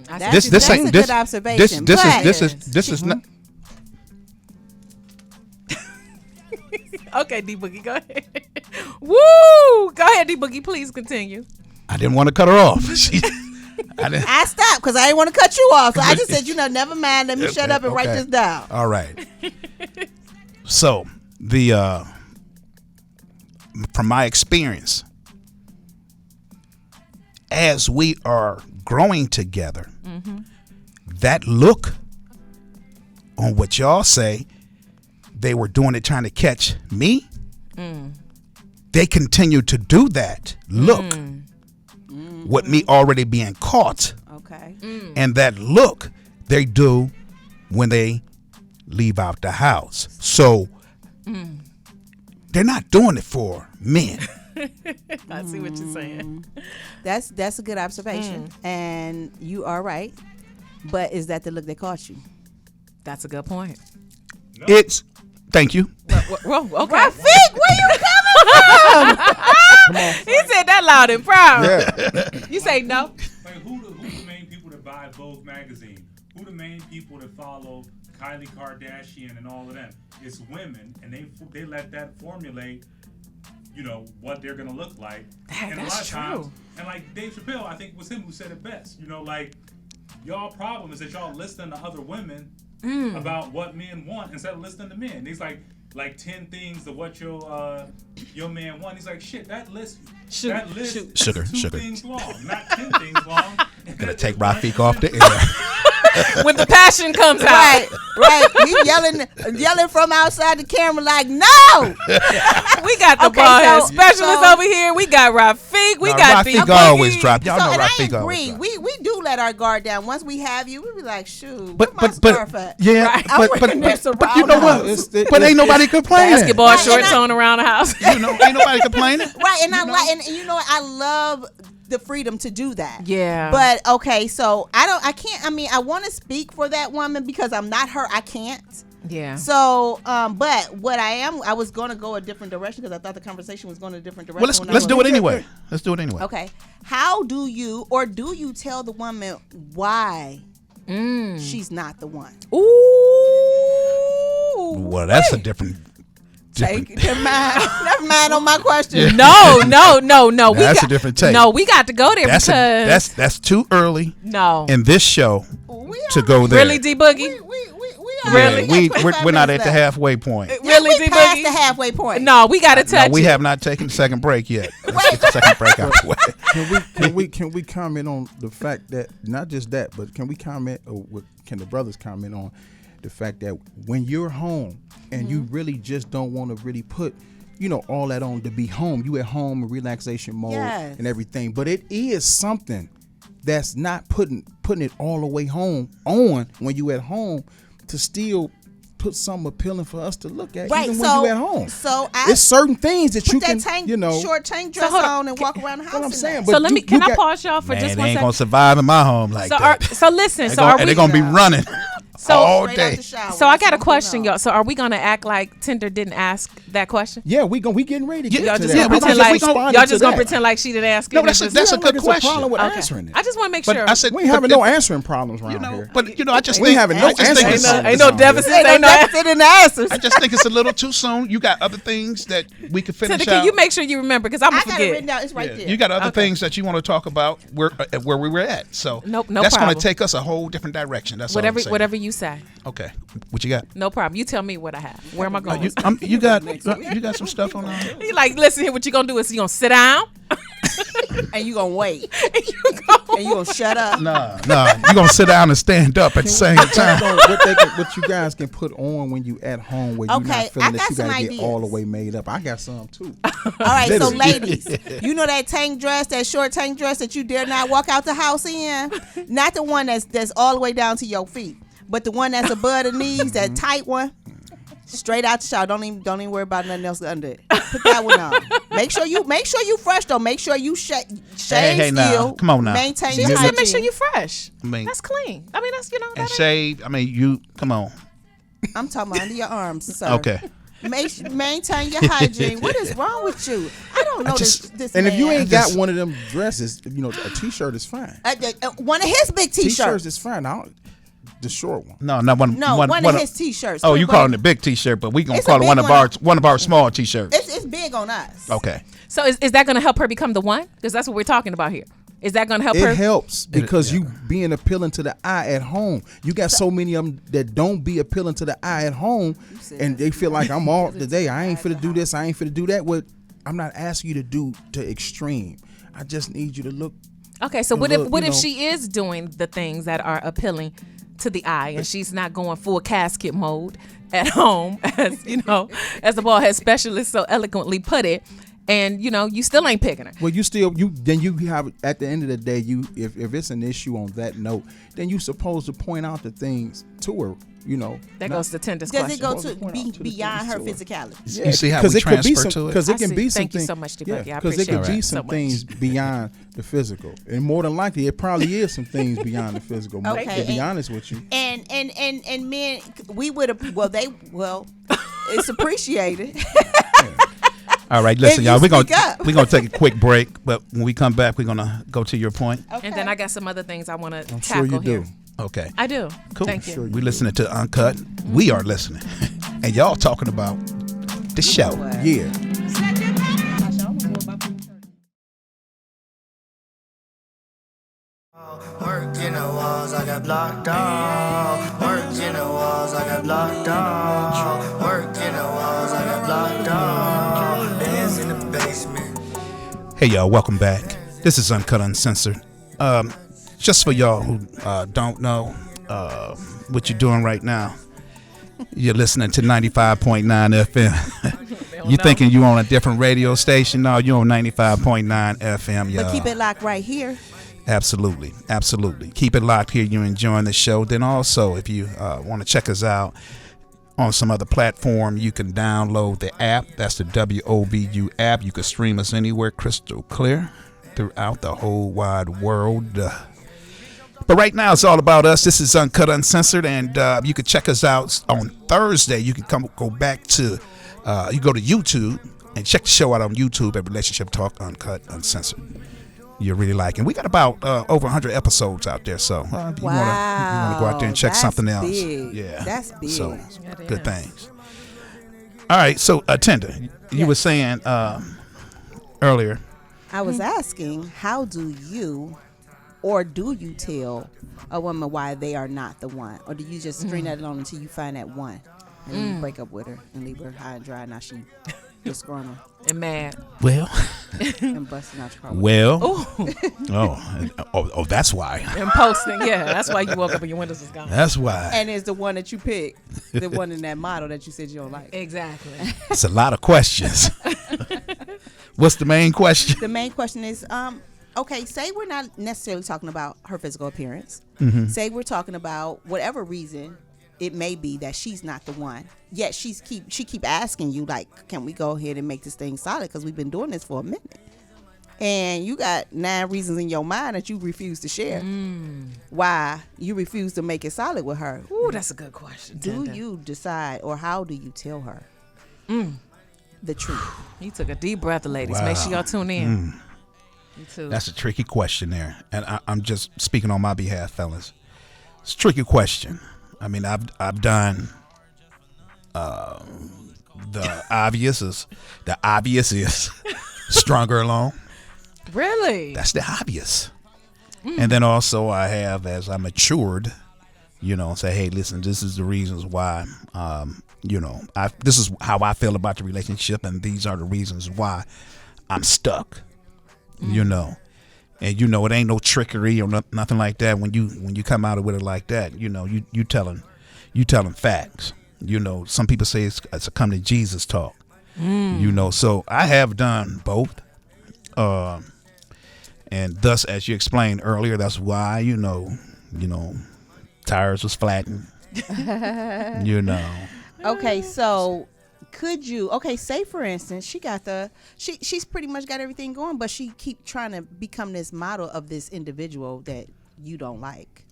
That's a good observation. This is not. Okay, D Boogie, go ahead. Woo! Go ahead, D Boogie. Please continue. I didn't want to cut her off. I stopped because I didn't want to cut you off. So I just said, never mind. Let me shut up and write this down. All right. So from my experience, as we are growing together, that look on what y'all say, they were doing it trying to catch me. They continue to do that look with me already being caught. Okay. And that look they do when they leave out the house. So they're not doing it for men. I see what you're saying. That's a good observation. And you are right. But is that the look that caught you? That's a good point. It's thank you. Well, okay. Rafiq, where you coming from? He said that loud and proud. Yeah. You say no. Like who the main people that buy Vogue magazine? Who the main people that follow Kylie Kardashian and all of them? It's women, and they let that formulate, what they're gonna look like. And that's a lot of times, true. and like Dave Chappelle, I think it was him who said it best. Y'all problem is that y'all listen to other women about what men want instead of listening to men. He's like 10 things of what your man want. He's like, shit, that list is Sugar. 2 things long, not 10 things long. Gonna take Rafiq off the air. When the passion comes out. Right. He yelling from outside the camera like, no. We got the ball specialist over here. We got Rafiq. We got Rafiq always drop. Y'all know and Rafiq I always agree. drop. We do let our guard down. Once we have you, we be like, shoot, But where my scarf at? yeah, I'm but wearing this you around know the what? house. But ain't nobody complaining. basketball Right, shorts and on around the house. Ain't nobody complaining. Right, and I love the freedom to do that. Yeah. But okay, so I want to speak for that woman because I'm not her. I can't. Yeah. So, but what I was going to go a different direction because I thought the conversation was going a different direction. Well, let's do it anyway. Let's do it anyway. Okay. How do you tell the woman why she's not the one? Ooh. Well, that's a different. Never mind on my question. No. That's a different take. No, we got to go there because that's too early. No. In this show to go there. Really, D Boogie? We We're not at the halfway point. Really, we D passed Boogie? the halfway point. No, we got to touch We it. have not taken the second break yet. Let's get the second break out the way. Can we comment on the fact that not just that, but can the brothers comment on the fact that when you're home and you really just don't want to really put all that on to be home, you at home in relaxation mode and everything, but it is something that's not putting it all the way home on when you at home to still put something appealing for us to look at, even when you at home. So it's certain things that you can, short tank dress on and walk around the house. What I'm saying, So can I pause y'all for Man, just they one ain't second? gonna survive in my home like that. So listen. They're gonna be running all day. So I got a question, y'all. So are we gonna act like Tinder didn't ask that question? Yeah, we getting ready to get Y'all to just that. gonna pretend like y'all just gonna pretend like she didn't ask it. No, that's a good question. Problem with Okay. answering it. I just want to make But sure. I said We ain't having no answering problems around here. But I just We think having no I just think answering it's- problems. ain't no deficit. Ain't no deficit in the answers. I just think it's a little too soon. You got other things that we could finish Tinder, out. can you make sure you remember? Because I'm I gonna got it written forget. down. It's right there. You got other Okay. things that you want to talk about where we were at. So No that's going problem. to take us a whole different direction. That's all I'm saying. Whatever you say. Okay, what you got? No problem. You tell me what I have. Where am I going? You got some stuff on. You like, listen here. What you gonna do is you gonna sit down and you gonna wait. and you gonna And you gonna shut up? Nah, you gonna sit down and stand up at the same time. What you guys can put on when you at home where you're not feeling that you gotta get all the way made up. I got some too. All right, so ladies, you know that tank dress, that short tank dress that you dare not walk out the house in? Not the one that's all the way down to your feet, but the one that's above the knees, that tight one. Straight out the shower. Don't even worry about nothing else under it. Put that one on. Make sure you fresh though. Make sure you shave hey, still. now. Come on now. Maintain She your just hygiene. said make sure you fresh. I mean, That's clean. I mean, that's, and shave. I mean, you come on. I'm talking about under your arms, sir. Okay. Maintain your hygiene. What is wrong with you? I don't know this And man. if you ain't got one of them dresses, a t-shirt is fine. One of his big T-shirts t-shirts. is fine. The short one. No, not one. No, one of his t-shirts. Oh, you calling it a big t-shirt, but we gonna It's call a it one big of our small t-shirts. It's big on us. Okay. So is that going to help her become the one? Because that's what we're talking about here. Is that going to help her? It helps because you being appealing to the eye at home. You got so many of them that don't be appealing to the eye at home, and they feel like I'm all today. I ain't finna do this. I ain't finna do that. What I'm not asking you to do to extreme. I just need you to look. Okay, so what if she is doing the things that are appealing to the eye and she's not going full casket mode at home, as as the bald head specialist so eloquently put it, and you still ain't picking her? Well, you have at the end of the day, if it's an issue on that note, then you supposed to point out the things to her. That goes to Tinder's Does question. it go to beyond her physicality? You see how we transfer to it? Because it can be some Thank you things. so much, Debunky. I Because it appreciate could be it so some much. things beyond the physical, and more than likely, it probably is some things beyond the physical. Okay, To be honest with you, and men, we would have. It's appreciated. All right, listen, If y'all. you We're speak up. gonna take a quick break, but when we come back, we're gonna go to your point. And then I got some other things I want to I'm tackle sure you here. do. Okay. I do. Cool. Thank you. We listening to Uncut. We are listening, and y'all talking about the show. Yeah. Work in the walls, I got blocked off. Work in the walls, I got blocked off. Work in the walls, I got blocked off. Dance in the basement. Hey y'all, welcome back. This is Uncut Uncensored. Just for y'all who don't know what you're doing right now, you're listening to 95.9 FM. You thinking you on a different radio station? No, you're on 95.9 FM, y'all. But keep it locked right here. Absolutely. Keep it locked here. You're enjoying the show. Then also, if you want to check us out on some other platform, you can download the app. That's the WOBU app. You can stream us anywhere, crystal clear, throughout the whole wide world. But right now, it's all about us. This is Uncut Uncensored, and you can check us out on Thursday. You can go back to, you go to YouTube and check the show out on YouTube at Relationship Talk Uncut Uncensored. You're really liking. We got about over 100 episodes out there, so if you want to go out there and check That's something else. big. Yeah, That's big. So That good is. things. All right, so Tinder, you were saying earlier. I was asking, how do you tell a woman why they are not the one? Or do you just string that along until you find that one and then you break up with her and leave her high and dry? Now she disgruntled And mad. Well, and busting out your car. well. Ooh. Oh, that's why. And posting. Yeah, that's why you woke up and your windows was gone. That's why. And it's the one that you picked, the one in that model that you said you don't like. Exactly. It's a lot of questions. What's the main question? The main question is, okay, say we're not necessarily talking about her physical appearance. Mm-hmm. Say we're talking about whatever reason it may be that she's not the one. Yet she keep asking you, like, can we go ahead and make this thing solid? Because we've been doing this for a minute. And you got 9 reasons in your mind that you refuse to share. Why you refuse to make it solid with her. Ooh, that's a good question. Do Tinder. you decide, or how do you tell her the truth? You took a deep breath, ladies. Wow. Make sure y'all tune in. You too. That's a tricky question there, and I'm just speaking on my behalf, fellas. It's a tricky question. I mean, I've done the obvious is stronger alone. Really? That's the obvious. And then also I have, as I matured, say, hey, listen, this is the reasons why, this is how I feel about the relationship, and these are the reasons why I'm stuck, And you know it ain't no trickery or nothing like that. When you come out with it like that, you know you telling facts. You know, some people say it's a come to Jesus talk. You know, so I have done both, and thus, as you explained earlier, that's why you know tires was flattened. You know. Okay, so could you? Okay, say for instance, she's pretty much got everything going, but she keep trying to become this model of this individual that you don't like.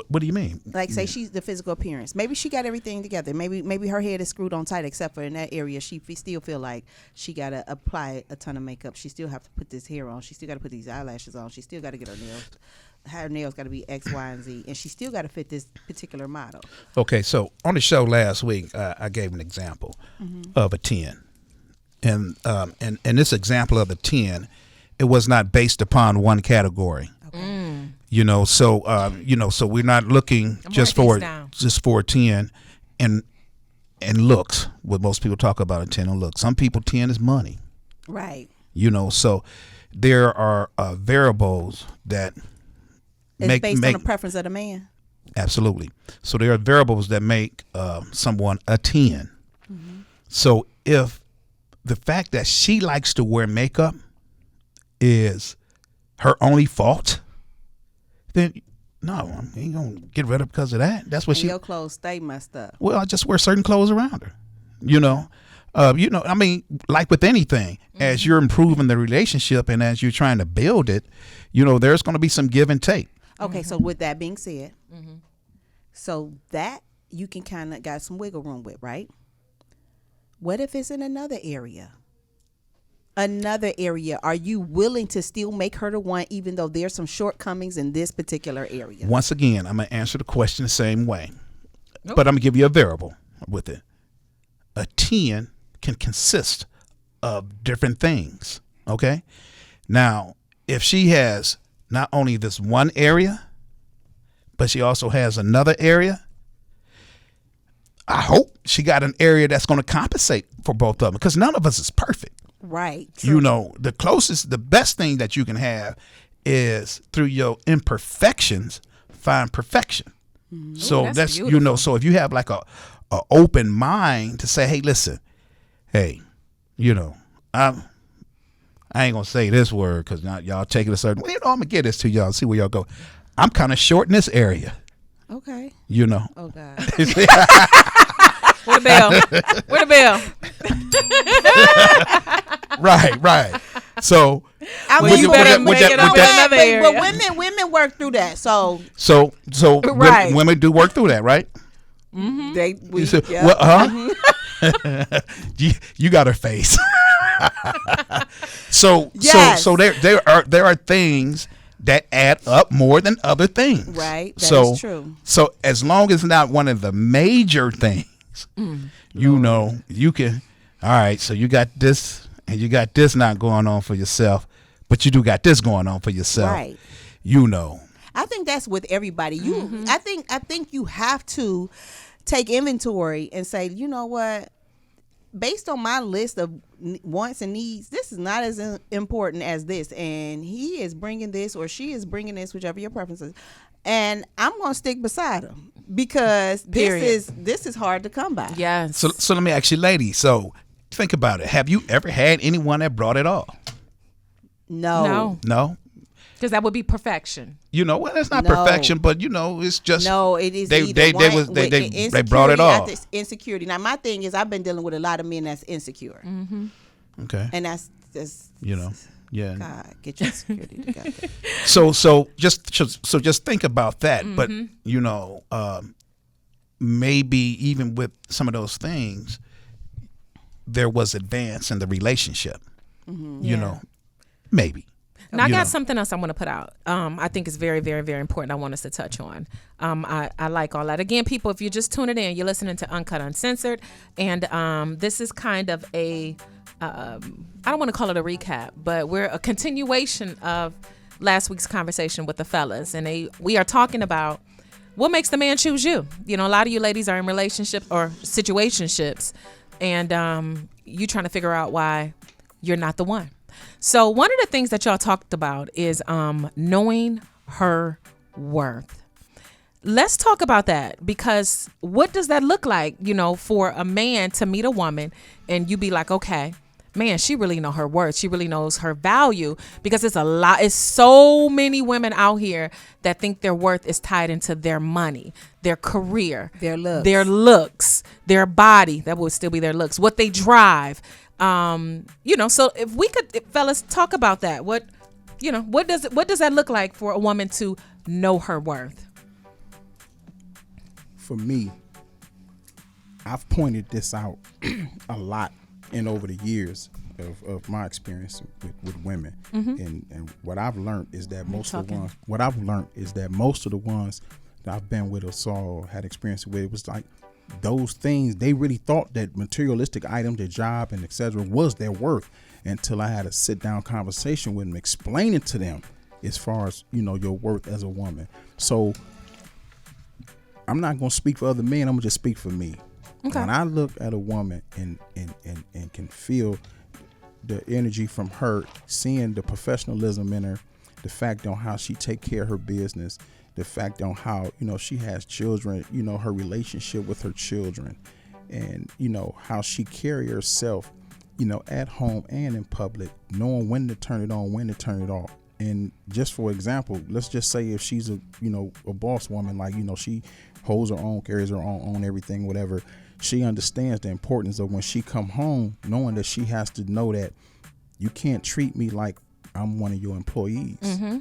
What do you mean? Like, say she's the physical appearance. Maybe she got everything together. Maybe her head is screwed on tight, except for in that area, she still feel like she got to apply a ton of makeup. She still have to put this hair on. She still got to put these eyelashes on. She still got to get her nails. Her nails got to be X, Y, and Z, and she still got to fit this particular model. Okay, so on the show last week, I gave an example of a 10, and this example of a 10, it was not based upon one category. You know, so so we're not looking just for a 10 and looks. What most people talk about a 10 on looks. Some people 10 is money. Right. You know, so there are variables that it's based on the preference of the man. Absolutely. So there are variables that make someone a 10. So if the fact that she likes to wear makeup is her only fault, then no, I ain't gonna get rid of her because of that. That's what your clothes stay messed up. Well, I just wear certain clothes around her. You know, I mean, like with anything, as you're improving the relationship and as you're trying to build it, you know, there's going to be some give and take. Okay, so with that being said, so that you can kind of got some wiggle room with, right? What if it's in another area? Are you willing to still make her the one, even though there's some shortcomings in this particular area? Once again, I'm going to answer the question the same way, but I'm going to give you a variable with it. A 10 can consist of different things, okay? Now, if she has not only this one area, but she also has another area, I hope she got an area that's going to compensate for both of them, because none of us is perfect. Right. True. You know, the best thing that you can have is through your imperfections, find perfection. So that's beautiful. you know, so if you have like a open mind to say, hey, listen, hey, you know, I ain't gonna say this word because y'all take it a certain way. You know, I'm gonna get this to y'all, see where y'all go. I'm kind of short in this area. Okay. You know. Oh God. Where the bell? Where the bell? Right. So I mean, but women work through that. So Right. women do work through that, right? We You said, yeah. what, huh? you got her face. So there are things that add up more than other things. Right. That's true. So as long as it's not one of the major things, you know, you can. All right. So you got this, and you got this not going on for yourself, but you do got this going on for yourself. Right. You know. I think that's with everybody. I think you have to take inventory and say, you know what? Based on my list of wants and needs, this is not as important as this, and he is bringing this or she is bringing this, whichever your preference is, and I'm gonna stick beside him because this is hard to come by. Yes. So let me ask you, ladies. So think about it. Have you ever had anyone that brought it all? No. Because that would be perfection. You know, well, it's not perfection, but you know, it's just it is. They brought it all. Insecurity. Now, my thing is, I've been dealing with a lot of men that's insecure. Okay. And that's just, you know, yeah. God, get your insecurity together. So just think about that. But you know, maybe even with some of those things, there was advance in the relationship. You know, maybe. Now, I got something else I want to put out. I think it's very, very, very important. I want us to touch on. I like all that. Again, people, if you're just tuning in, you're listening to Uncut Uncensored. And this is kind of a, I don't want to call it a recap, but we're a continuation of last week's conversation with the fellas. And we are talking about what makes the man choose you. You know, a lot of you ladies are in relationships or situationships, and you trying to figure out why you're not the one. So one of the things that y'all talked about is knowing her worth. Let's talk about that, because what does that look like, for a man to meet a woman and you be like, okay, man, she really know her worth. She really knows her value, because it's so many women out here that think their worth is tied into their money, their career, Their looks, their body. That would still be their looks, what they drive. So if we could, fellas, talk about that. What does that look like for a woman to know her worth? For me, I've pointed this out a lot and over the years of my experience with women, and what I've learned is that most of the ones that I've been with or saw, had experience with, it was like those things, they really thought that materialistic items, their job and etc. was their worth, until I had a sit down conversation with them, explaining to them as far as your worth as a woman. So I'm not gonna speak for other men, I'm gonna just speak for me. Okay. When I look at a woman and can feel the energy from her, seeing the professionalism in her, the fact on how she take care of her business, the fact on how she has children, her relationship with her children, and how she carry herself, at home and in public, knowing when to turn it on, when to turn it off. And just for example, let's just say if she's a boss woman, like she holds her own, carries her own everything, whatever. She understands the importance of when she come home, knowing that she has to know that you can't treat me like I'm one of your employees,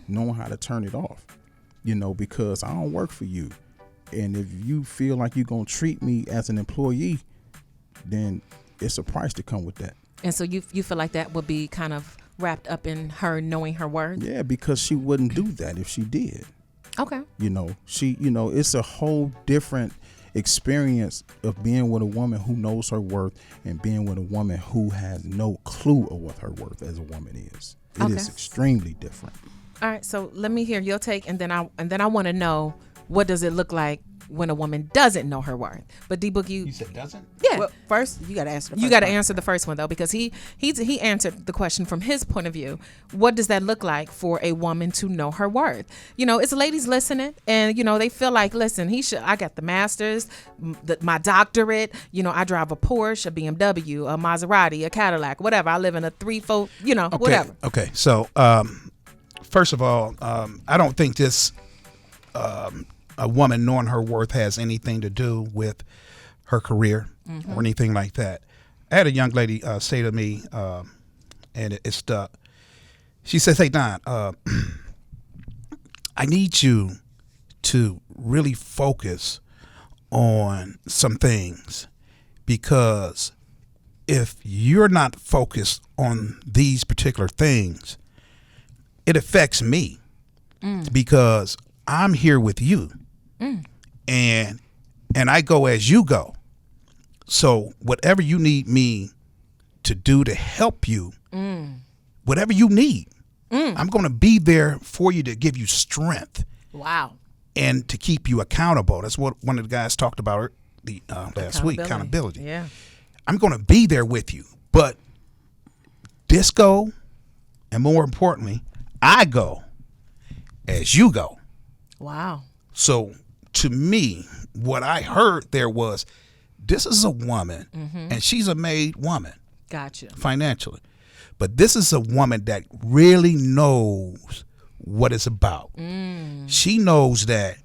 knowing how to turn it off, because I don't work for you. And if you feel like you're going to treat me as an employee, then it's a price to come with that. And so you feel like that would be kind of wrapped up in her knowing her worth? Yeah, because she wouldn't do that if she did. Okay. It's a whole different experience of being with a woman who knows her worth and being with a woman who has no clue of what her worth as a woman is. It is extremely different. All right, so let me hear your take, and then I want to know, what does it look like when a woman doesn't know her worth? But D-Book, you said doesn't? Yeah. Well, first you got to answer. You got to answer the first one though, because he answered the question from his point of view. What does that look like for a woman to know her worth? It's ladies listening, and they feel like, listen, I got the masters, my doctorate. I drive a Porsche, a BMW, a Maserati, a Cadillac, whatever. I live in a 3-4, whatever. Okay. So first of all, I don't think this a woman knowing her worth has anything to do with her career or anything like that. I had a young lady say to me, and it stuck. She says, "Hey Don, I need you to really focus on some things, because if you're not focused on these particular things, it affects me because I'm here with you, and I go as you go. So whatever you need me to do to help you, whatever you need, I'm going to be there for you to give you strength. Wow. And to keep you accountable. That's what one of the guys talked about last week, accountability. Yeah. I'm going to be there with you, but disco, and more importantly, I go as you go. Wow. So to me, what I heard there was, this is a woman, and she's a made woman. Gotcha. Financially. But this is a woman that really knows what it's about. She knows that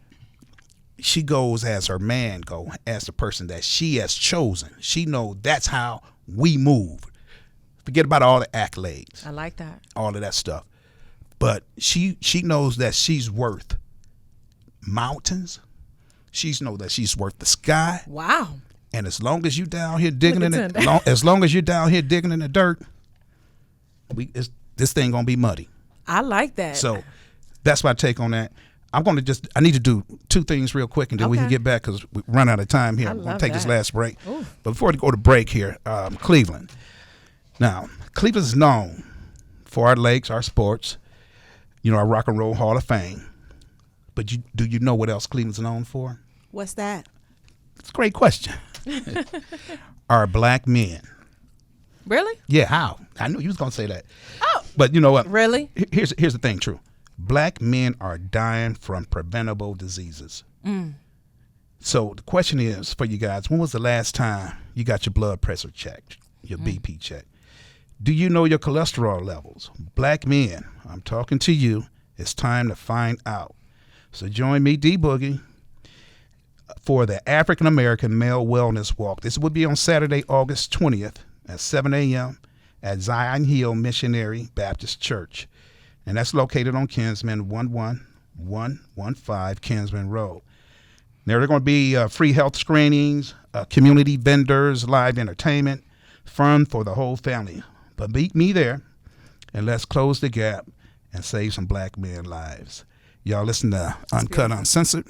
she goes as her man go, as the person that she has chosen. She knows that's how we move. Forget about all the accolades. I like that. All of that stuff. But she knows that she's worth mountains. She knows that she's worth the sky. Wow. And as long as you down here digging in it, as long as you're down here digging in the dirt, this thing gonna be muddy. I like that. So that's my take on that. I need to do two things real quick, and then we can get back because we run out of time here. We're gonna take this last break. Ooh. But before we go to break here, Cleveland. Now, Cleveland is known for our lakes, our sports, our Rock and Roll Hall of Fame. But do you know what else Cleveland's known for? What's that? It's a great question. Our black men. Really? Yeah, how? I knew you was going to say that. Oh. But you know what? Really? Here's the thing, true. Black men are dying from preventable diseases. So the question is for you guys, when was the last time you got your blood pressure checked, your BP checked? Do you know your cholesterol levels? Black men, I'm talking to you. It's time to find out. So join me, D Boogie, for the African American Male Wellness Walk. This will be on Saturday, August 20th at 7 a.m. at Zion Hill Missionary Baptist Church. And that's located on Kinsman 11115 Kinsman Road. There are going to be free health screenings, community vendors, live entertainment, fun for the whole family. But meet me there, and let's close the gap and save some black men lives. Y'all listen to Uncut Uncensored.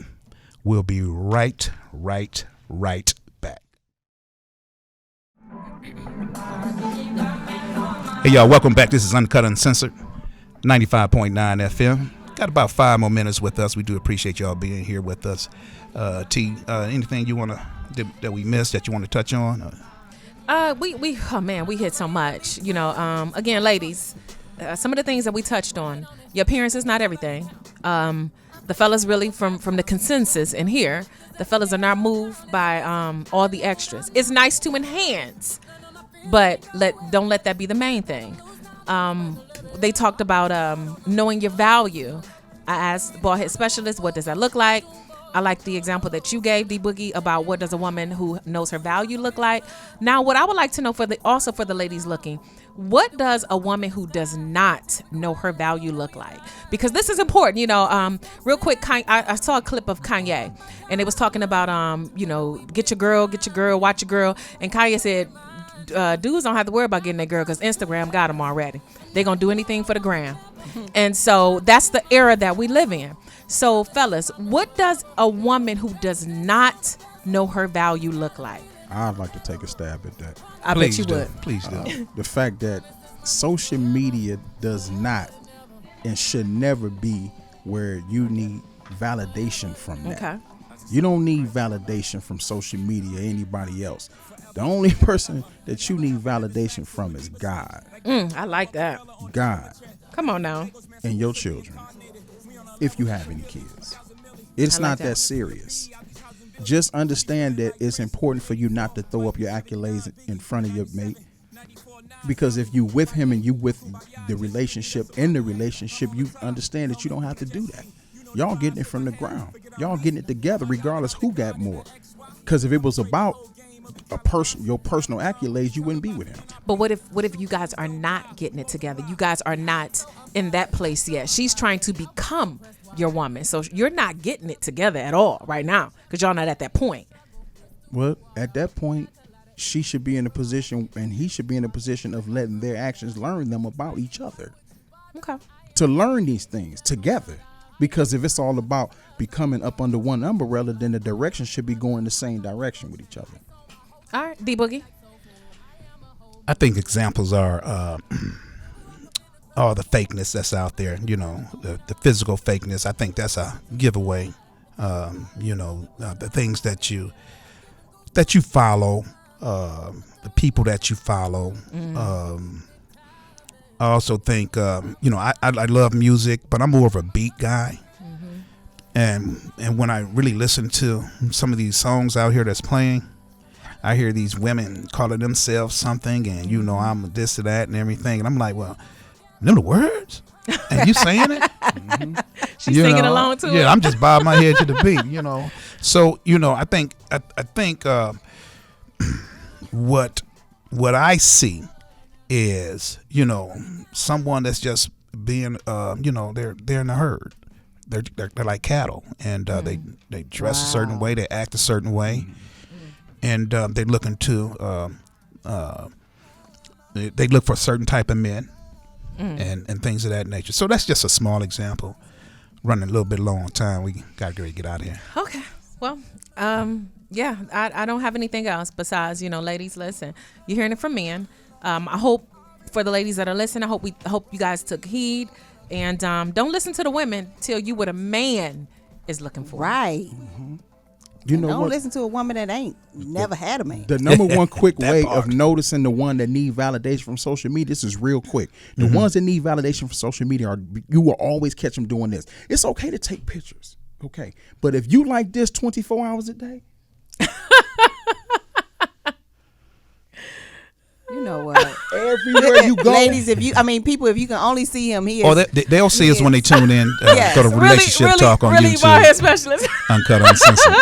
We'll be right back. Hey, y'all, welcome back. This is Uncut Uncensored, 95.9 FM. Got about 5 more minutes with us. We do appreciate y'all being here with us. T, anything you want to that we missed that you want to touch on? We hit so much. Again, ladies, some of the things that we touched on. Your appearance is not everything. The fellas really from the consensus in here, the fellas are not moved by all the extras. It's nice to enhance, but don't let that be the main thing. They talked about knowing your value. I asked bald head specialist, what does that look like? I like the example that you gave, D Boogie, about what does a woman who knows her value look like. Now, what I would like to know for the ladies looking, what does a woman who does not know her value look like? Because this is important. Real quick, I saw a clip of Kanye, and it was talking about get your girl, watch your girl, and Kanye said, dudes don't have to worry about getting that girl because Instagram got them already. They're gonna do anything for the gram. And so that's the era that we live in. So fellas, what does a woman who does not know her value look like? I'd like to take a stab at that. I bet you would. Please do. The fact that social media does not and should never be where you need validation from that. Okay. You don't need validation from social media or anybody else. The only person that you need validation from is God. I like that. God. Come on now. And your children, if you have any kids. It's not that serious. Just understand that it's important for you not to throw up your accolades in front of your mate. Because if you with him and you with the relationship, you understand that you don't have to do that. Y'all getting it from the ground. Y'all getting it together regardless who got more. Because if it was about your personal accolades, you wouldn't be with him. But what if you guys are not getting it together? You guys are not in that place yet. She's trying to become your woman. So you're not getting it together at all right now because y'all not at that point. Well, at that point, she should be in a position and he should be in a position of letting their actions learn them about each other. Okay. To learn these things together. Because if it's all about becoming up under one umbrella, then the direction should be going the same direction with each other. All right, D Boogie. I think examples are all the fakeness that's out there. The physical fakeness. I think that's a giveaway. The things that you follow, the people that you follow. I also think I love music, but I'm more of a beat guy. And when I really listen to some of these songs out here that's playing, I hear these women calling themselves something, and I'm this or that and everything, and I'm like, well, know the words, and you saying it? Mm-hmm. She's singing along to it. Yeah, I'm just bobbing my head to the beat, So I think what I see is someone that's just being they're in the herd. They're like cattle, and they dress a certain way, they act a certain way. And they're looking to they look for a certain type of men and things of that nature. So that's just a small example. Running a little bit low on time. We got to get out of here. Okay. Well, I don't have anything else besides, ladies, listen. You're hearing it from men. I hope for the ladies that are listening, I hope you guys took heed. And don't listen to the women. Tell you what a man is looking for. Right. Mm-hmm. You know Don't what? listen to a woman that ain't never had a man. The number one quick That way part. of noticing the one that need validation from social media, this is real quick. The ones that need validation from social media you will always catch them doing this. It's okay to take pictures, okay? But if you like this 24 hours a day, You know what? everywhere you go, Ladies, if you can only see him here. Or they'll see us when they tune in. Yes. Go to Relationship Talk on really YouTube. bald head specialist. Uncut Uncensored.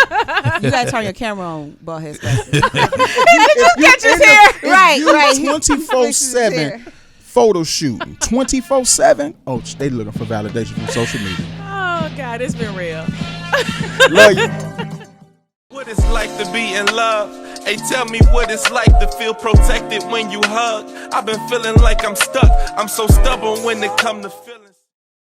you gotta turn your camera on, bald head specialist. Catch his hair. Right. 24/7 photo shooting, 24/7. Oh, they looking for validation from social media. Oh God, it's been real. Love you. What it's like to be in love. Hey, tell me what it's like to feel protected when you hug. I've been feeling like I'm stuck. I'm so stubborn when it come to feeling.